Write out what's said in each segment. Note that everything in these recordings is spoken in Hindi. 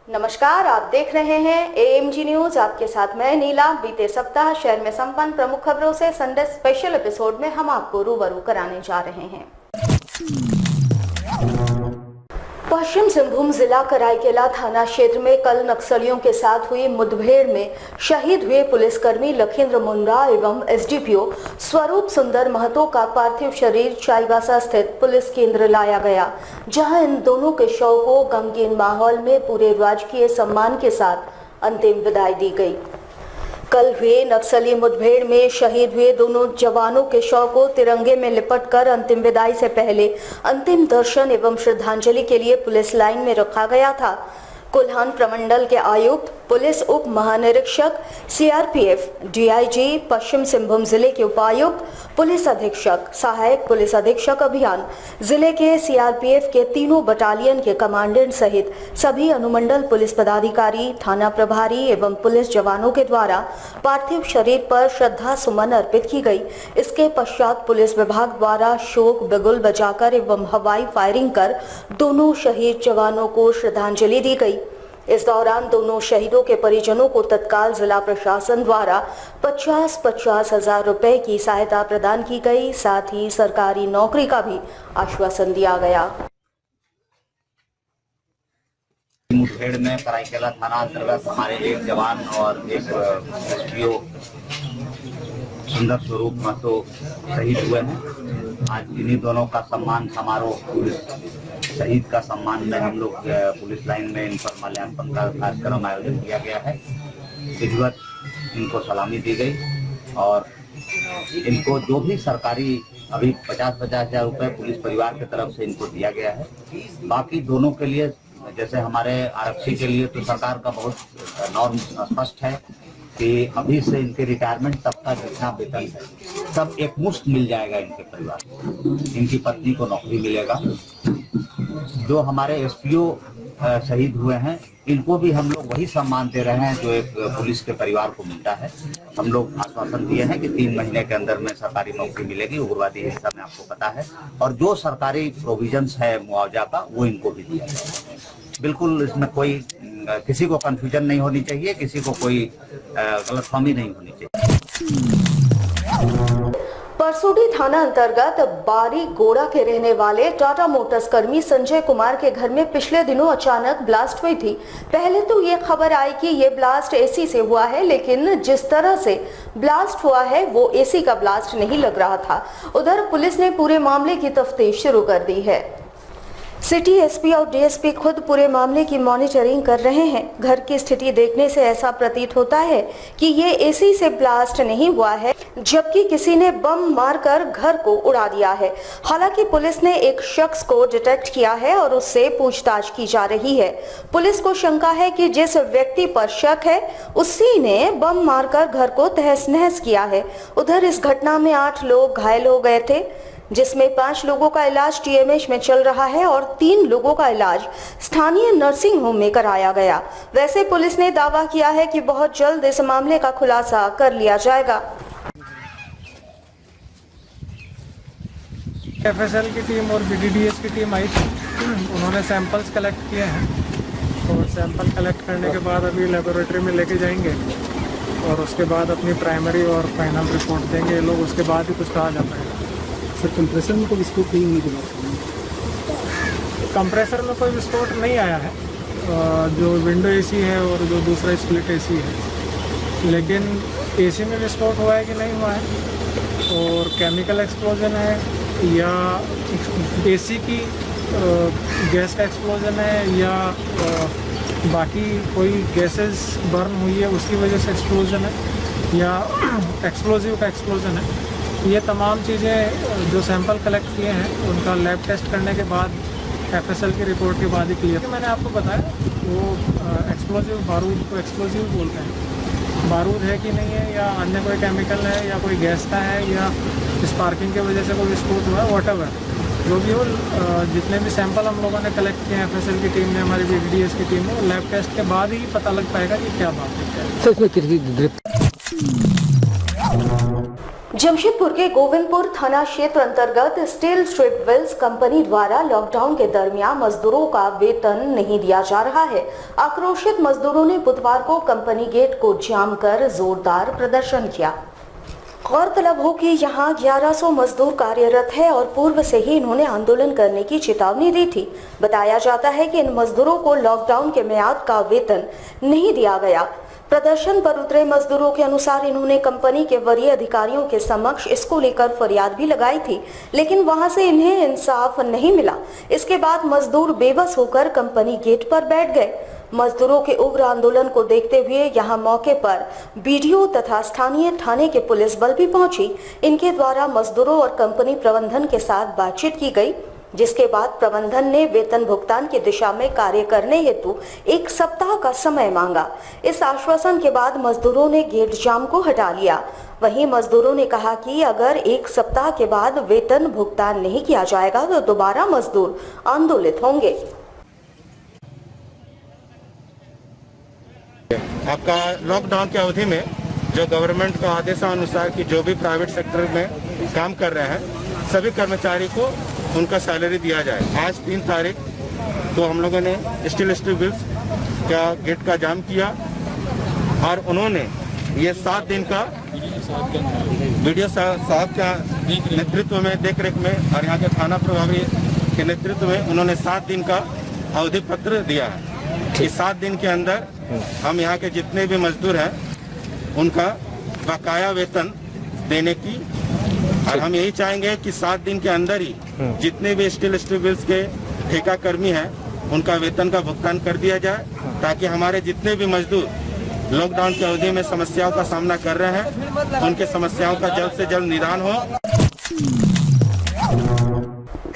नमस्कार, आप देख रहे हैं एएमजी न्यूज। आपके साथ मैं नीला। बीते सप्ताह शहर में संपन्न प्रमुख खबरों से संडे स्पेशल एपिसोड में हम आपको रूबरू कराने जा रहे हैं। पश्चिम सिंहभूम जिला कराईकेला थाना क्षेत्र में कल नक्सलियों के साथ हुई मुठभेड़ में शहीद हुए पुलिसकर्मी लखींद्र मुंडा एवं एसडीपीओ स्वरूप सुंदर महतो का पार्थिव शरीर चाईबासा स्थित पुलिस केंद्र लाया गया, जहां इन दोनों के शव को गमगीन माहौल में पूरे राजकीय सम्मान के साथ अंतिम विदाई दी गई। कल हुए नक्सली मुठभेड़ में शहीद हुए दोनों जवानों के शव को तिरंगे में लिपटकर अंतिम विदाई से पहले अंतिम दर्शन एवं श्रद्धांजलि के लिए पुलिस लाइन में रखा गया था। कोल्हान प्रमंडल के आयुक्त, पुलिस उप महानिरीक्षक, सीआरपीएफ, डीआईजी, पश्चिम सिंहभूम जिले के उपायुक्त, पुलिस अधीक्षक, सहायक पुलिस अधीक्षक अभियान, जिले के सीआरपीएफ के तीनों बटालियन के कमांडेंट सहित सभी अनुमंडल पुलिस पदाधिकारी, थाना प्रभारी एवं पुलिस जवानों के द्वारा पार्थिव शरीर पर श्रद्धा सुमन अर्पित की गई। इसके पश्चात पुलिस विभाग द्वारा शोक बिगुल बजाकर एवं हवाई फायरिंग कर दोनों शहीद जवानों को श्रद्धांजलि दी गई। इस दौरान दोनों शहीदों के परिजनों को तत्काल जिला प्रशासन द्वारा 50-50 हजार रुपए की सहायता प्रदान की गई। साथ ही सरकारी नौकरी का भी आश्वासन दिया गया। मुठभेड़ में कराईकेला थाना अंतर्गत हमारे एक जवान और एक एसपीओ सुंदर स्वरूप महतो शहीद हुए हैं। आज इन्हीं दोनों का सम्मान समारोह, शहीद का सम्मान में हम लोग पुलिस लाइन में इन पर माल्यार्पण का कार्यक्रम आयोजन किया गया है। विधिवत इनको सलामी दी गई और इनको जो भी सरकारी अभी 50-50 हजार रुपये पुलिस परिवार की तरफ से इनको दिया गया है। बाकी दोनों के लिए, जैसे हमारे आरक्षी के लिए तो सरकार का बहुत नॉर्म स्पष्ट है कि अभी से इनके रिटायरमेंट तब का जितना वेतन है सब एक मुश्त मिल जाएगा इनके परिवार को। इनकी पत्नी को नौकरी मिलेगा। जो हमारे एसपीओ शहीद हुए हैं इनको भी हम लोग वही सम्मान दे रहे हैं जो एक पुलिस के परिवार को मिलता है। हम लोग आश्वासन दिए हैं कि 3 महीने के अंदर में सरकारी नौकरी मिलेगी। उग्रवादी हिस्सा में आपको पता है, और जो सरकारी प्रोविजंस है मुआवजा का वो इनको भी दिया जाएगा। बिल्कुल इसमें कोई किसी को कंफ्यूजन नहीं होनी चाहिए, किसी को कोई गलतफहमी नहीं होनी चाहिए। परसोडी थाना अंतर्गत बारी गोड़ा के रहने वाले टाटा मोटर्स कर्मी संजय कुमार के घर में पिछले दिनों अचानक ब्लास्ट हुई थी। पहले तो ये खबर आई कि ये ब्लास्ट एसी से हुआ है, लेकिन जिस तरह से ब्लास्ट हुआ है वो एसी का ब्लास्ट नहीं लग रहा था। उधर पुलिस ने पूरे मामले की तफ्तीश शुरू कर दी है। सिटी एसपी और डीएसपी खुद पूरे मामले की मॉनिटरिंग कर रहे हैं। घर की स्थिति देखने से ऐसा प्रतीत होता है कि ये एसी से ब्लास्ट नहीं हुआ है, जबकि किसी ने बम मारकर घर को उड़ा दिया है। हालांकि पुलिस ने एक शख्स को डिटेक्ट किया है और उससे पूछताछ की जा रही है। पुलिस को शंका है कि जिस व्यक्ति पर शक है उसी ने बम मारकर घर को तहस नहस किया है। उधर इस घटना में 8 लोग घायल हो गए थे, जिसमें 5 लोगों का इलाज टीएमएच में चल रहा है और 3 लोगों का इलाज स्थानीय नर्सिंग होम में कराया गया। वैसे पुलिस ने दावा किया है कि बहुत जल्द इस मामले का खुलासा कर लिया जाएगा। एफएसएल की टीम और बीडीडीएस की टीम आई थी। उन्होंने सैंपल्स कलेक्ट किए हैं और सैंपल कलेक्ट करने के बाद अभी लेबोरेटरी में लेके जाएंगे और उसके बाद अपनी प्राइमरी और फाइनल रिपोर्ट देंगे ये लोग। उसके बाद ही कुछ कहा जा पाएगा। सर, कंप्रेसर में कोई विस्फोट नहीं हुई? कंप्रेसर में कोई विस्फोट नहीं आया है, जो विंडो एसी है और जो दूसरा स्प्लिट एसी है। लेकिन एसी में विस्फोट हुआ है कि नहीं हुआ है, और केमिकल एक्सप्लोजन है या एसी की गैस का एक्सप्लोजन है या बाकी कोई गैसेस बर्न हुई है उसकी वजह से एक्सप्लोजन है या एक्सप्लोजिव का एक्सप्लोजन है, ये तमाम चीज़ें जो सैंपल कलेक्ट किए हैं उनका लैब टेस्ट करने के बाद एफएसएल की रिपोर्ट के बाद ही क्लियर। मैंने आपको बताया वो एक्सप्लोजिव बारूद को एक्सप्लोजिव बोलते हैं। बारूद है कि नहीं है या अन्य कोई केमिकल है या कोई गैस का है या स्पार्किंग की वजह से कोई विस्फोट हुआ है, वॉटएवर जो भी हो, जितने भी सैंपल हम लोगों ने कलेक्ट किए हैं एफएसएल की टीम ने, हमारी बीडीडीएस की टीम ने, लैब टेस्ट के बाद ही पता लग पाएगा कि क्या बात है। जमशेदपुर के गोविंदपुर थाना क्षेत्र अंतर्गत स्टील स्ट्रिप वेल्स कंपनी द्वारा लॉकडाउन के दरमियान मजदूरों का वेतन नहीं दिया जा रहा है। आक्रोशित मजदूरों ने बुधवार को कंपनी गेट को जाम कर जोरदार प्रदर्शन किया। गौरतलब हो कि यहाँ 1100 मजदूर कार्यरत है और पूर्व से ही इन्होंने आंदोलन करने की चेतावनी दी थी। बताया जाता है कि इन मजदूरों को लॉकडाउन के मियाद का वेतन नहीं दिया गया। प्रदर्शन पर उतरे मजदूरों के अनुसार इन्होंने कंपनी के वरीय अधिकारियों के समक्ष इसको लेकर फरियाद भी लगाई थी, लेकिन वहां से इन्हें इंसाफ नहीं मिला। इसके बाद मजदूर बेबस होकर कंपनी गेट पर बैठ गए। मजदूरों के उग्र आंदोलन को देखते हुए यहां मौके पर बीडीओ तथा स्थानीय थाने के पुलिस बल भी पहुंची। इनके द्वारा मजदूरों और कंपनी प्रबंधन के साथ बातचीत की गई, जिसके बाद प्रबंधन ने वेतन भुगतान की दिशा में कार्य करने हेतु 1 सप्ताह का समय मांगा। इस आश्वासन के बाद मजदूरों ने गेट जाम को हटा लिया। वहीं मजदूरों ने कहा कि अगर 1 सप्ताह के बाद वेतन भुगतान नहीं किया जाएगा तो दोबारा मजदूर आंदोलित होंगे। आपका लॉकडाउन की अवधि में जो गवर्नमेंट का आदेशानुसार कि जो भी प्राइवेट सेक्टर में काम कर रहे हैं सभी कर्मचारी को उनका सैलरी दिया जाए। आज 3 तारीख तो हम लोगों ने स्टील वेल्स का गेट का जाम किया और उन्होंने ये 7 दिन का वीडियो साहब का नेतृत्व में देखरेख में और यहाँ के थाना प्रभारी के नेतृत्व में उन्होंने 7 दिन का अवधि पत्र दिया है। इस 7 दिन के अंदर हम यहाँ के जितने भी मजदूर हैं उनका बकाया वेतन देने की, और हम यही चाहेंगे कि 7 दिन के अंदर ही जितने भी स्टील वेल्स के ठेका कर्मी हैं उनका वेतन का भुगतान कर दिया जाए, ताकि हमारे जितने भी मजदूर लॉकडाउन की अवधि में समस्याओं का सामना कर रहे हैं उनके समस्याओं का जल्द से जल्द निदान हो।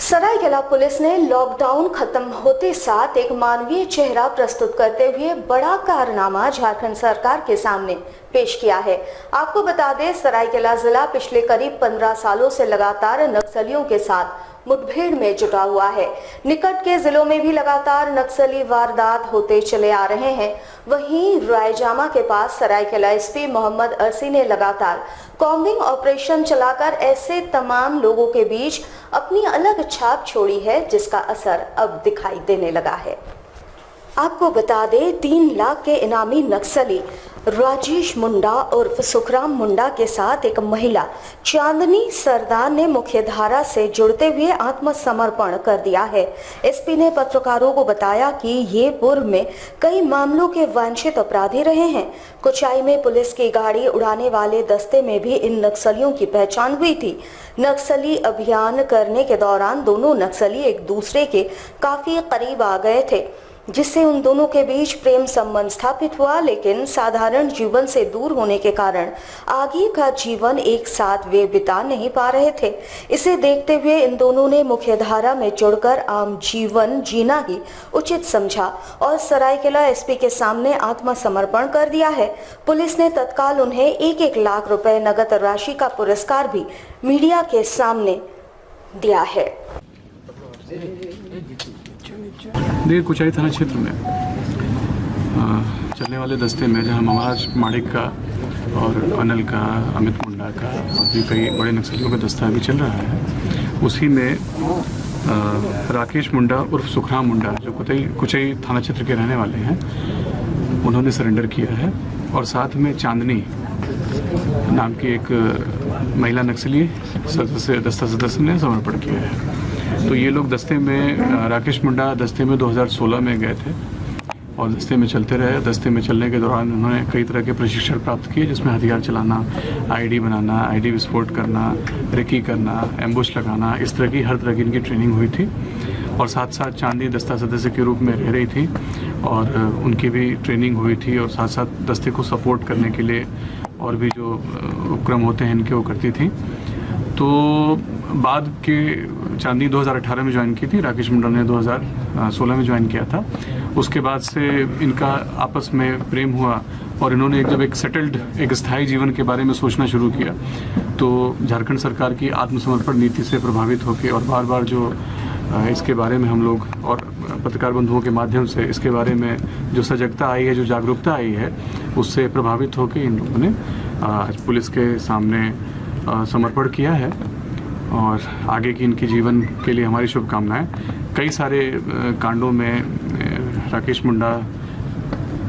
सरायकेला पुलिस ने लॉकडाउन खत्म होते साथ एक मानवीय चेहरा प्रस्तुत करते हुए बड़ा कारनामा झारखंड सरकार के सामने पेश किया है। आपको बता दें, सरायकेला जिला पिछले करीब 15 सालों से लगातार नक्सलियों के साथ मुठभेड़ में जुटा हुआ है। निकट के जिलों में भी लगातार नक्सली वारदात होते चले आ रहे हैं। वहीं रायजामा के पास सरायकेला एसपी मोहम्मद अरसी ने लगातार कॉम्बिंग ऑपरेशन चलाकर ऐसे तमाम लोगों के बीच अपनी अलग छाप छोड़ी है, जिसका असर अब दिखाई देने लगा है। आपको बता दें, 3 लाख के इनामी नक्सली राजेश मुंडा उर्फ सुखराम मुंडा के साथ एक महिला चांदनी सरदार ने मुख्यधारा से जुड़ते हुए आत्मसमर्पण कर दिया है। एसपी ने पत्रकारों को बताया कि ये पूर्व में कई मामलों के वांछित अपराधी रहे हैं। कुचाई में पुलिस की गाड़ी उड़ाने वाले दस्ते में भी इन नक्सलियों की पहचान हुई थी। नक्सली अभियान करने के दौरान दोनों नक्सली एक दूसरे के काफी करीब आ गए थे, जिससे उन दोनों के बीच प्रेम संबंध स्थापित हुआ, लेकिन साधारण जीवन से दूर होने के कारण आगे का जीवन एक साथ वे बिता नहीं पा रहे थे। इसे देखते हुए इन दोनों ने मुख्यधारा में जुड़कर आम जीवन जीना ही उचित समझा और सरायकेला एसपी के सामने आत्मसमर्पण कर दिया है। पुलिस ने तत्काल उन्हें 1-1 लाख रुपए नगद राशि का पुरस्कार भी मीडिया के सामने दिया है। देखिए, कुचाई थाना क्षेत्र में चलने वाले दस्ते में जहां महाराज माणिक का और अनिल का, अमित मुंडा का और भी कई बड़े नक्सलियों का दस्ता अभी चल रहा है, उसी में राकेश मुंडा उर्फ सुखराम मुंडा जो कुचाई थाना क्षेत्र के रहने वाले हैं, उन्होंने सरेंडर किया है। और साथ में चांदनी नाम की एक महिला नक्सली दस्ता सदस्य ने समर्पण किया है। तो ये लोग दस्ते में, राकेश मुंडा दस्ते में 2016 में गए थे और दस्ते में चलते रहे। दस्ते में चलने के दौरान उन्होंने कई तरह के प्रशिक्षण प्राप्त किए, जिसमें हथियार चलाना, आईडी बनाना, आईडी विस्फोट करना, रेकी करना, एम्बुश लगाना, इस तरह की हर तरह की इनकी ट्रेनिंग हुई थी। और साथ साथ चांदनी दस्ता सदस्य के रूप में रह रही थी और उनकी भी ट्रेनिंग हुई थी और साथ साथ दस्ते को सपोर्ट करने के लिए और भी जो उपक्रम होते हैं इनके वो करती थी। तो बाद के चांदनी 2018 में ज्वाइन की थी, राकेश मुंडा ने 2016 में ज्वाइन किया था। उसके बाद से इनका आपस में प्रेम हुआ और इन्होंने जब एक सेटल्ड, एक स्थायी जीवन के बारे में सोचना शुरू किया, तो झारखंड सरकार की आत्मसमर्पण नीति से प्रभावित होकर और बार बार जो इसके बारे में हम लोग और पत्रकार बंधुओं के माध्यम से इसके बारे में जो सजगता आई है, जो जागरूकता आई है, उससे प्रभावित होकर इन लोगों ने आज पुलिस के सामने समर्पण किया है और आगे की इनके जीवन के लिए हमारी शुभकामनाएं। कई सारे कांडों में राकेश मुंडा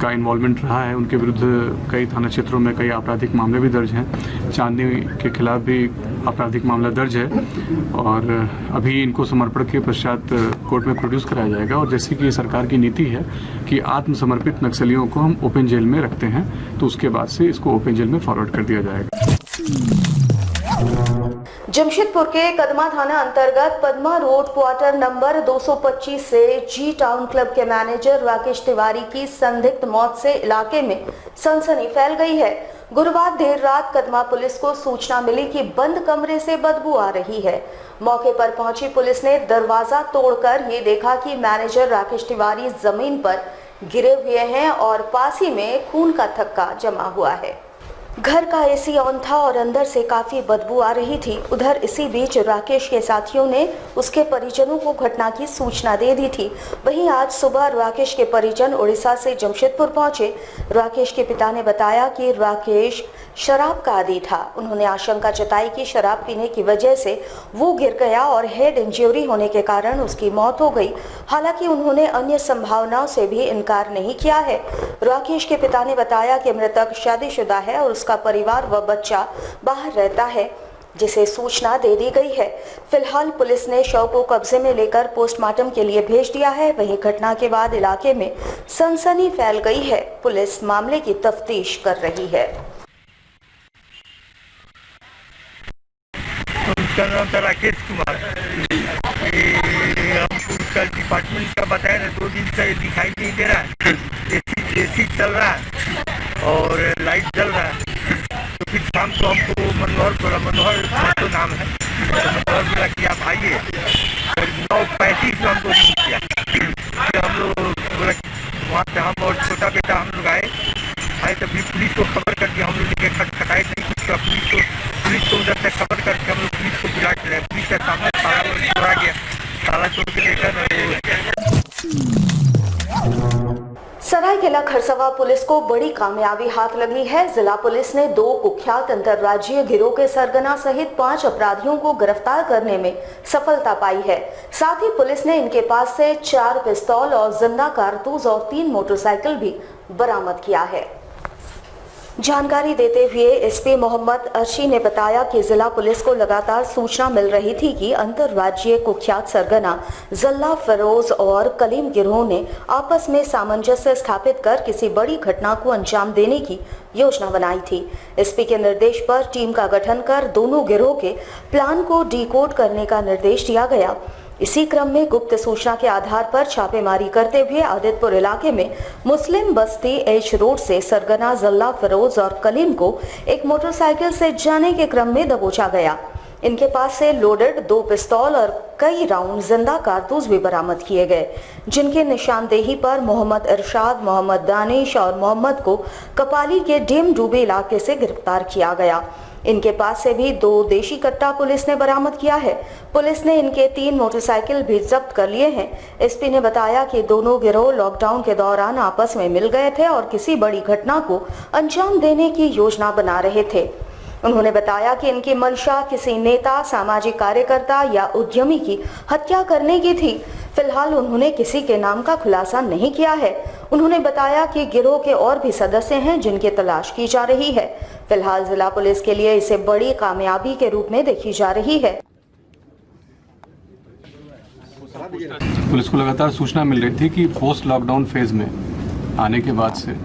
का इन्वॉल्वमेंट रहा है, उनके विरुद्ध कई थाना क्षेत्रों में कई आपराधिक मामले भी दर्ज हैं। चांदनी के खिलाफ भी आपराधिक मामला दर्ज है और अभी इनको समर्पण के पश्चात कोर्ट में प्रोड्यूस कराया जाएगा। और जैसे कि सरकार की नीति है कि आत्मसमर्पित नक्सलियों को हम ओपन जेल में रखते हैं, तो उसके बाद से इसको ओपन जेल में फॉरवर्ड कर दिया जाएगा। जमशेदपुर के कदमा थाना अंतर्गत पद्मा रोड क्वार्टर नंबर 225 से जी टाउन क्लब के मैनेजर राकेश तिवारी की संदिग्ध मौत से इलाके में सनसनी फैल गई है। गुरुवार देर रात कदमा पुलिस को सूचना मिली कि बंद कमरे से बदबू आ रही है। मौके पर पहुंची पुलिस ने दरवाजा तोड़कर ये देखा कि मैनेजर राकेश तिवारी जमीन पर गिरे हुए हैं और पास ही में खून का थक्का जमा हुआ है। घर का एसी ऑन था और अंदर से काफी बदबू आ रही थी। उधर इसी बीच राकेश के साथियों ने उसके परिजनों को घटना की सूचना दे दी थी। वहीं आज सुबह राकेश के परिजन उड़ीसा से जमशेदपुर पहुंचे। राकेश के पिता ने बताया कि राकेश शराब का आदी था। उन्होंने आशंका जताई कि शराब पीने की वजह से वो गिर गया और हेड इंजरी होने के कारण उसकी मौत हो गई। हालांकि उन्होंने अन्य संभावनाओं से भी इनकार नहीं किया है। राकेश के पिता ने बताया कि मृतक शादीशुदा है और उसका परिवार व बच्चा बाहर रहता है, जिसे सूचना दे दी गई है। फिलहाल पुलिस ने शव को कब्जे में लेकर पोस्टमार्टम के लिए भेज दिया है। वहीं घटना के बाद इलाके में सनसनी फैल गई है। पुलिस मामले की तफ्तीश कर रही है। उसका नाम था राकेश कुमार। हमको उसका डिपार्टमेंट का बताया ना, 2 दिन से दिखाई नहीं दे रहा है। एसी चल रहा है और लाइट जल रहा है। तो फिर शाम को हमको मनोहर तो नाम है, मनोहर बोला कि आप आइए और 9:35 में हमको किया। फिर हम लोग बोला वहाँ से हम और छोटा बेटा हम लोग आए तभी पुलिस को खबर करके हम लोग खटखटाए नहीं कुछ। पुलिस को उधर से खबर करके हम लोग पुलिस को बुला के रहे। पुलिस के सामने ताला तोड़ा गया। ताला तोड़ के लेकर सरायकेला खरसवा पुलिस को बड़ी कामयाबी हाथ लगी है। जिला पुलिस ने 2 कुख्यात अंतर्राज्यीय गिरोह के सरगना सहित 5 अपराधियों को गिरफ्तार करने में सफलता पाई है। साथ ही पुलिस ने इनके पास से 4 पिस्तौल और जिंदा कारतूस और 3 मोटरसाइकिल भी बरामद किया है। जानकारी देते हुए एसपी मोहम्मद अर्शी ने बताया कि जिला पुलिस को लगातार सूचना मिल रही थी कि अंतर्राज्यीय कुख्यात सरगना जल्ला फिरोज और कलीम गिरोह ने आपस में सामंजस्य स्थापित कर किसी बड़ी घटना को अंजाम देने की योजना बनाई थी। एसपी के निर्देश पर टीम का गठन कर दोनों गिरोह के प्लान को डिकोड करने का निर्देश दिया गया। इसी क्रम में गुप्त सूचना के आधार पर छापेमारी करते हुए आदितपुर इलाके में मुस्लिम बस्ती एच रोड से सरगना जल्ला फिरोज और कलीम को एक मोटरसाइकिल से जाने के क्रम में दबोचा गया। इनके पास से लोडेड 2 पिस्तौल और कई राउंड जिंदा कारतूस भी बरामद किए गए, जिनके निशानदेही पर मोहम्मद इरशाद, मोहम्मद दानिश और मोहम्मद को कपाली के डेम डूबे इलाके से गिरफ्तार किया गया। इनके पास से भी 2 देशी कट्टा पुलिस ने बरामद किया है। पुलिस ने इनके 3 मोटरसाइकिल भी जब्त कर लिए हैं। एसपी ने बताया कि दोनों गिरोह लॉकडाउन के दौरान आपस में मिल गए थे और किसी बड़ी घटना को अंजाम देने की योजना बना रहे थे। उन्होंने बताया कि इनकी मंशा किसी नेता, सामाजिक कार्यकर्ता या उद्यमी की हत्या करने की थी। फिलहाल उन्होंने किसी के नाम का खुलासा नहीं किया है। उन्होंने बताया कि गिरोह के और भी सदस्य हैं जिनकी तलाश की जा रही है। फिलहाल जिला पुलिस के लिए इसे बड़ी कामयाबी के रूप में देखी जा रही है। पुलिस को लगातार सूचना मिल रही थी कि पोस्ट लॉकडाउन फेज में आने के बाद से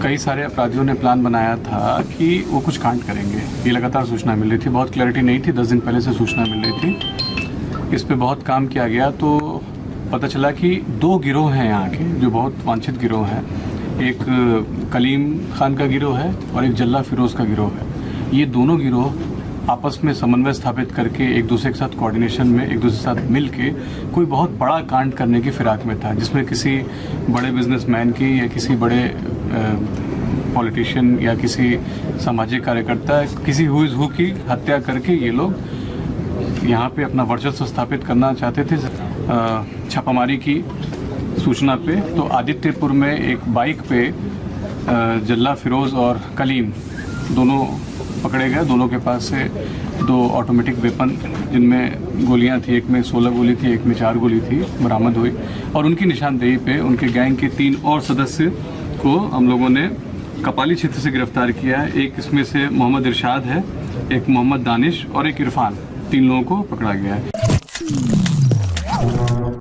कई सारे अपराधियों ने प्लान बनाया था कि वो कुछ कांड करेंगे। ये लगातार सूचना मिल रही थी, बहुत क्लैरिटी नहीं थी। 10 दिन पहले से सूचना मिल रही थी। इस पे बहुत काम किया गया तो पता चला कि 2 गिरोह हैं यहाँ के जो बहुत वांछित गिरोह हैं। एक कलीम खान का गिरोह है और एक जल्ला फिरोज का गिरोह है। ये दोनों गिरोह आपस में समन्वय स्थापित करके एक दूसरे के साथ कोऑर्डिनेशन में एक दूसरे के साथ मिल के कोई बहुत बड़ा कांड करने की फिराक में था, जिसमें किसी बड़े बिजनेसमैन की या किसी बड़े पॉलिटिशियन या किसी सामाजिक कार्यकर्ता, किसी हु इज़ हु की हत्या करके ये लोग यहाँ पे अपना वर्चस्व स्थापित करना चाहते थे। छापामारी की सूचना पे तो आदित्यपुर में एक बाइक पे जल्ला फिरोज और कलीम दोनों पकड़े गए। दोनों के पास से 2 ऑटोमेटिक वेपन जिनमें गोलियां थी, एक में 16 गोली थी, एक में 4 गोली थी, बरामद हुई। और उनकी निशानदेही पे उनके गैंग के 3 और सदस्य को हम लोगों ने कपाली क्षेत्र से गिरफ्तार किया है। एक इसमें से मोहम्मद इरशाद है, एक मोहम्मद दानिश और एक इरफान, 3 लोगों को पकड़ा गया है।